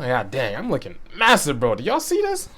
Oh, god dang, I'm looking massive, bro. Do y'all see this?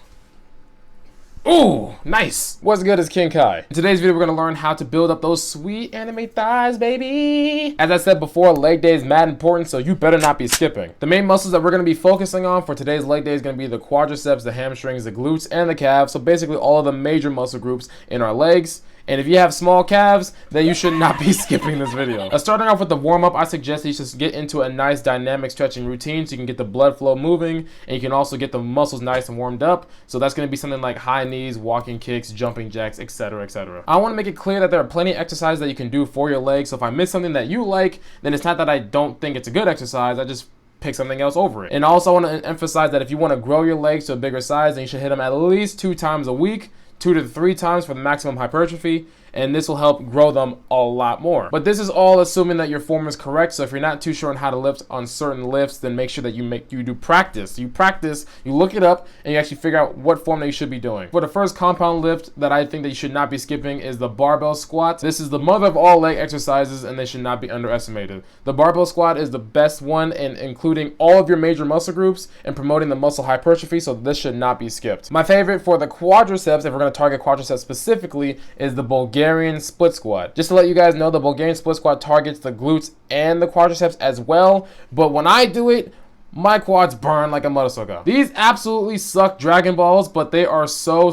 Ooh, nice. What's good, it's King Kai. In today's video, we're gonna learn how to build up those sweet anime thighs, baby. As I said before, leg day is mad important, so you better not be skipping. The main muscles that we're gonna be focusing on for today's leg day is gonna be the quadriceps, the hamstrings, the glutes, and the calves. So basically all of the major muscle groups in our legs. And if you have small calves, then you should not be skipping this video. Starting off with the warm-up, I suggest you just get into a nice dynamic stretching routine so you can get the blood flow moving, and you can also get the muscles nice and warmed up. So that's going to be something like high knees, walking kicks, jumping jacks, etc, etc. I want to make it clear that there are plenty of exercises that you can do for your legs. So if I miss something that you like, then it's not that I don't think it's a good exercise. I just pick something else over it. And also I want to emphasize that if you want to grow your legs to a bigger size, then you should hit them at least 2 times a week. 2 to 3 times for the maximum hypertrophy, and this will help grow them a lot more. But this is all assuming that your form is correct. So if you're not too sure on how to lift on certain lifts, then make sure that you do practice. You practice, you look it up, and you actually figure out what form that you should be doing. For the first compound lift that I think that you should not be skipping is the barbell squat. This is the mother of all leg exercises, and they should not be underestimated. The barbell squat is the best one in including all of your major muscle groups and promoting the muscle hypertrophy, so this should not be skipped. My favorite for the quadriceps, if we're going to target quadriceps specifically, is the Bulgarian split squat. Just to let you guys know, the Bulgarian split squat targets the glutes and the quadriceps as well, but when I do it, my quads burn like a motherfucker. These absolutely suck Dragon Balls, but they are so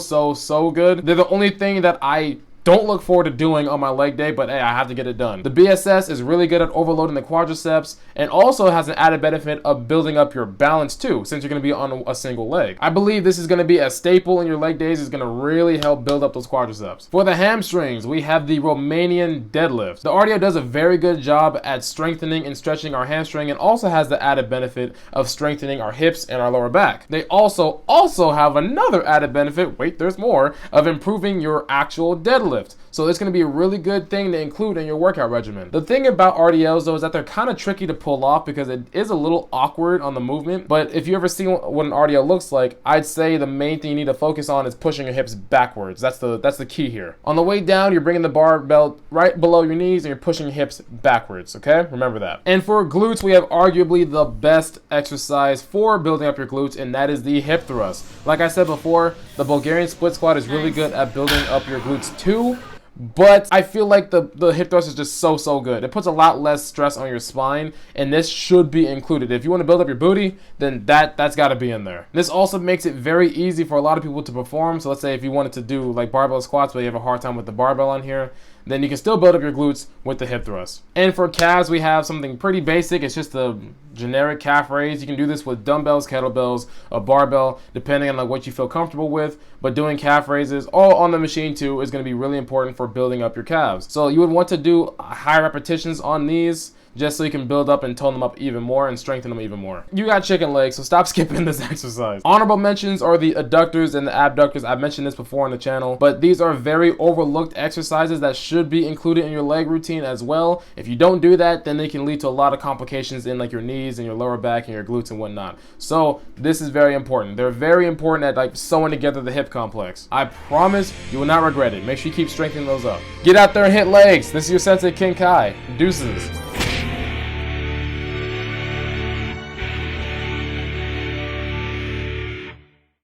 good. They're the only thing that I don't look forward to doing on my leg day, but hey, I have to get it done. The BSS is really good at overloading the quadriceps and also has an added benefit of building up your balance too, since you're going to be on a single leg. I believe this is going to be a staple in your leg days. It's going to really help build up those quadriceps. For the hamstrings, we have the Romanian Deadlift. The RDO does a very good job at strengthening and stretching our hamstring and also has the added benefit of strengthening our hips and our lower back. They also have another added benefit, wait, there's more, of improving your actual deadlift. So it's going to be a really good thing to include in your workout regimen. The thing about RDLs though is that they're kind of tricky to pull off because it is a little awkward on the movement. But if you ever see what an RDL looks like, I'd say the main thing you need to focus on is pushing your hips backwards. That's the key here. On the way down, you're bringing the barbell right below your knees and you're pushing your hips backwards, okay? Remember that. And for glutes, we have arguably the best exercise for building up your glutes, and that is the hip thrust. Like I said before, the Bulgarian split squat is really good at building up your glutes too. But I feel like the hip thrust is just so good. It puts a lot less stress on your spine, and this should be included. If you want to build up your booty, then that's got to be in there. This also makes it very easy for a lot of people to perform. So let's say if you wanted to do like barbell squats, but you have a hard time with the barbell on here, then you can still build up your glutes with the hip thrust. And for calves, we have something pretty basic. It's just a generic calf raise. You can do this with dumbbells, kettlebells, a barbell, depending on like what you feel comfortable with. But doing calf raises all on the machine too is going to be really important for building up your calves. So you would want to do high repetitions on these, just so you can build up and tone them up even more and strengthen them even more. You got chicken legs, so stop skipping this exercise. Honorable mentions are the adductors and the abductors. I've mentioned this before on the channel, but these are very overlooked exercises that should be included in your leg routine as well. If you don't do that, then they can lead to a lot of complications in like your knees and your lower back and your glutes and whatnot. So this is very important. They're very important at like sewing together the hip complex. I promise you will not regret it. Make sure you keep strengthening those up. Get out there and hit legs. This is your sensei King Kai. Deuces.